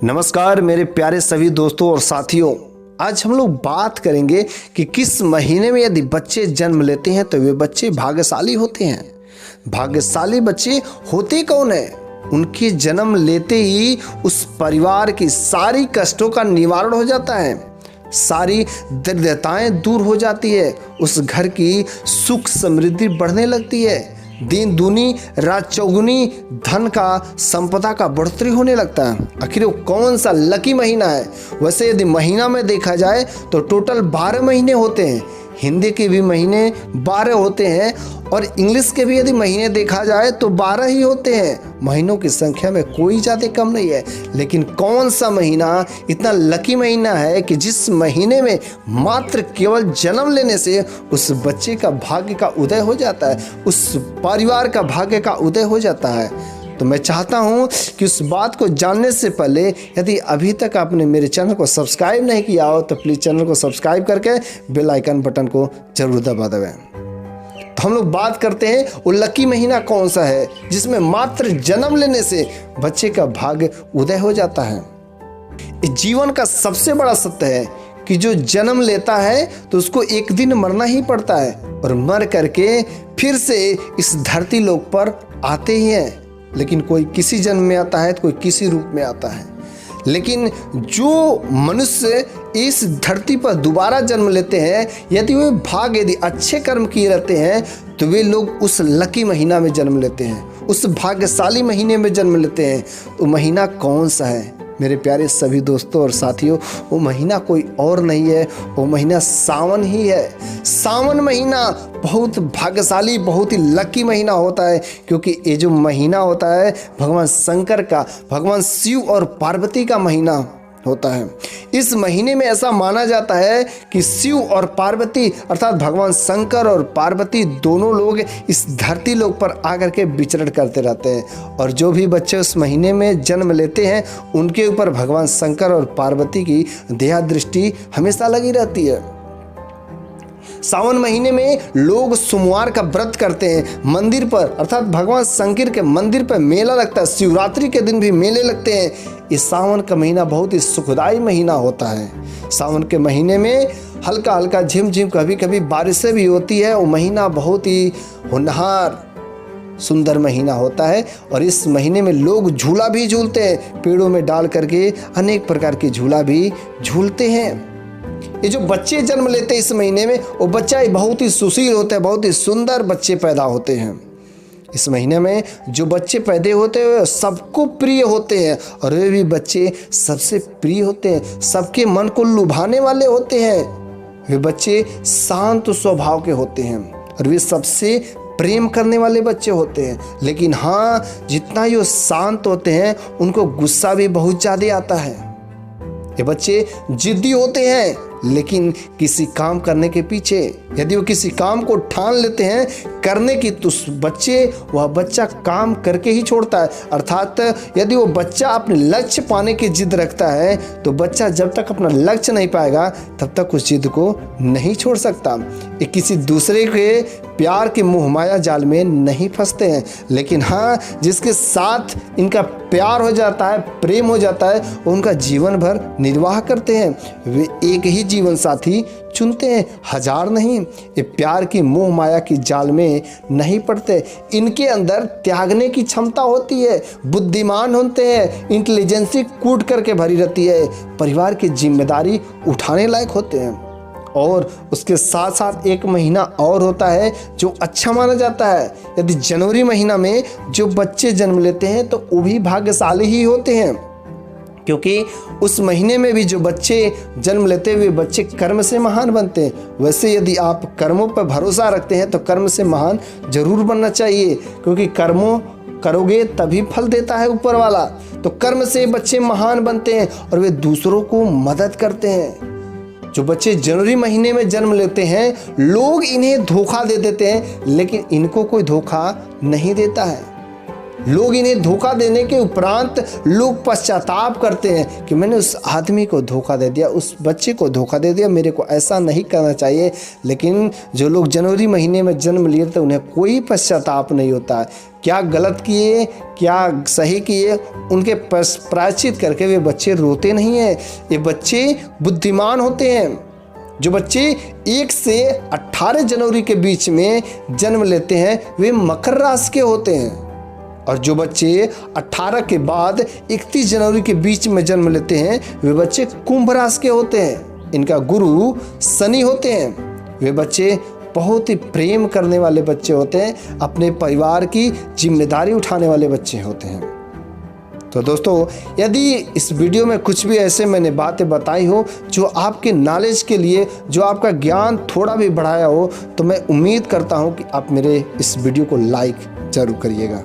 नमस्कार मेरे प्यारे सभी दोस्तों और साथियों। आज हम लोग बात करेंगे कि किस महीने में यदि बच्चे जन्म लेते हैं तो वे बच्चे भाग्यशाली होते हैं। भाग्यशाली बच्चे होते कौन है? उनके जन्म लेते ही उस परिवार की सारी कष्टों का निवारण हो जाता है, सारी दरिद्रताएं दूर हो जाती है, उस घर की सुख समृद्धि बढ़ने लगती है, दिन दूनी रात चौगुनी धन का संपदा का बढ़ोतरी होने लगता है। आखिर वो कौन सा लकी महीना है? वैसे यदि महीना में देखा जाए तो टोटल 12 महीने होते हैं। हिंदी के भी महीने 12 होते हैं और इंग्लिश के भी यदि महीने देखा जाए तो 12 ही होते हैं। महीनों की संख्या में कोई ज़्यादा कम नहीं है। लेकिन कौन सा महीना इतना लकी महीना है कि जिस महीने में मात्र केवल जन्म लेने से उस बच्चे का भाग्य का उदय हो जाता है, उस परिवार का भाग्य का उदय हो जाता है। तो मैं चाहता हूं कि उस बात को जानने से पहले यदि अभी तक आपने मेरे चैनल को सब्सक्राइब नहीं किया हो तो प्लीज़ चैनल को सब्सक्राइब करके बेल आइकन बटन को जरूर दबा दें। तो हम लोग बात करते हैं वो लकी महीना कौन सा है जिसमें मात्र जन्म लेने से बच्चे का भाग्य उदय हो जाता है। इस जीवन का सबसे बड़ा सत्य है कि जो जन्म लेता है तो उसको एक दिन मरना ही पड़ता है और मर करके फिर से इस धरती लोक पर आते ही हैं। लेकिन कोई किसी जन्म में आता है तो कोई किसी रूप में आता है। लेकिन जो मनुष्य इस धरती पर दोबारा जन्म लेते हैं, यदि वे यदि अच्छे कर्म किए रहते हैं तो वे लोग उस लकी महीना में जन्म लेते हैं, उस भाग्यशाली महीने में जन्म लेते हैं। वो महीना कौन सा है मेरे प्यारे सभी दोस्तों और साथियों? वो महीना कोई और नहीं है, वो महीना सावन ही है। सावन महीना बहुत भाग्यशाली, बहुत ही लकी महीना होता है, क्योंकि ये जो महीना होता है भगवान शंकर का, भगवान शिव और पार्वती का महीना होता है। इस महीने में ऐसा माना जाता है कि शिव और पार्वती अर्थात भगवान शंकर और पार्वती दोनों लोग इस धरती लोक पर आकर के विचरण करते रहते हैं और जो भी बच्चे उस महीने में जन्म लेते हैं उनके ऊपर भगवान शंकर और पार्वती की दया दृष्टि हमेशा लगी रहती है। सावन महीने में लोग सोमवार का व्रत करते हैं, मंदिर पर अर्थात भगवान शंकर के मंदिर पर मेला लगता है, शिवरात्रि के दिन भी मेले लगते हैं। इस सावन का महीना बहुत ही सुखदायी महीना होता है। सावन के महीने में हल्का हल्का झिमझिम कभी कभी बारिशें भी होती है। वो महीना बहुत ही होनहार सुंदर महीना होता है और इस महीने में लोग झूला भी झूलते हैं, पेड़ों में डाल करके अनेक प्रकार के झूला भी झूलते हैं। ये जो बच्चे जन्म लेते हैं इस महीने में, वो बच्चा बहुत ही सुशील होता है, बहुत ही सुंदर बच्चे पैदा होते हैं। इस महीने में जो बच्चे पैदा होते हैं वे सबको प्रिय होते हैं और वे भी बच्चे सबसे प्रिय होते हैं, सबके मन को लुभाने वाले होते हैं। वे बच्चे शांत स्वभाव के होते हैं और वे सबसे प्रेम करने वाले बच्चे होते हैं। लेकिन हाँ, जितना ये शांत होते हैं उनको गुस्सा भी बहुत ज़्यादा आता है। ये बच्चे जिद्दी होते हैं, लेकिन किसी काम करने के पीछे यदि वो किसी काम को ठान लेते हैं करने की तो वह बच्चा काम करके ही छोड़ता है। अर्थात यदि वो बच्चा अपने लक्ष्य पाने की जिद रखता है तो बच्चा जब तक अपना लक्ष्य नहीं पाएगा तब तक उस जिद को नहीं छोड़ सकता। ये किसी दूसरे के प्यार के मोह माया जाल में नहीं फंसते हैं। लेकिन हाँ, जिसके साथ इनका प्यार हो जाता है, प्रेम हो जाता है, उनका जीवन भर निर्वाह करते हैं। वे एक ही जीवन साथी चुनते हैं, हजार नहीं। ये प्यार की मोह माया की जाल में नहीं पड़ते। इनके अंदर त्यागने की क्षमता होती है, बुद्धिमान होते हैं, इंटेलिजेंसी कूट करके भरी रहती है, परिवार की जिम्मेदारी उठाने लायक होते हैं। और उसके साथ साथ एक महीना और होता है जो अच्छा माना जाता है। यदि जनवरी महीना में जो बच्चे जन्म लेते हैं तो वो भी भाग्यशाली ही होते हैं, क्योंकि उस महीने में भी जो बच्चे जन्म लेते हुए बच्चे कर्म से महान बनते हैं। वैसे यदि आप कर्मों पर भरोसा रखते हैं तो कर्म से महान जरूर बनना चाहिए, क्योंकि कर्मों करोगे तभी फल देता है ऊपर वाला। तो कर्म से बच्चे महान बनते हैं और वे दूसरों को मदद करते हैं। जो बच्चे जनवरी महीने में जन्म लेते हैं लोग इन्हें धोखा दे देते हैं, लेकिन इनको कोई धोखा नहीं देता है। लोग इन्हें धोखा देने के उपरांत लोग पश्चाताप करते हैं कि मैंने उस आदमी को धोखा दे दिया, उस बच्चे को धोखा दे दिया, मेरे को ऐसा नहीं करना चाहिए। लेकिन जो लोग जनवरी महीने में जन्म लिए थे उन्हें कोई पश्चाताप नहीं होता है। क्या गलत किए क्या सही किए उनके प्रायश्चित करके वे बच्चे रोते नहीं हैं। ये बच्चे बुद्धिमान होते हैं। जो बच्चे 1 से 18 जनवरी के बीच में जन्म लेते हैं वे मकर राशि के होते हैं, और जो बच्चे 18 के बाद 31 जनवरी के बीच में जन्म लेते हैं वे बच्चे कुंभ राशि के होते हैं। इनका गुरु शनि होते हैं। वे बच्चे बहुत ही प्रेम करने वाले बच्चे होते हैं, अपने परिवार की जिम्मेदारी उठाने वाले बच्चे होते हैं। तो दोस्तों, यदि इस वीडियो में कुछ भी ऐसे मैंने बातें बताई हो जो आपके नॉलेज के लिए, जो आपका ज्ञान थोड़ा भी बढ़ाया हो, तो मैं उम्मीद करता हूं कि आप मेरे इस वीडियो को लाइक जरूर करिएगा।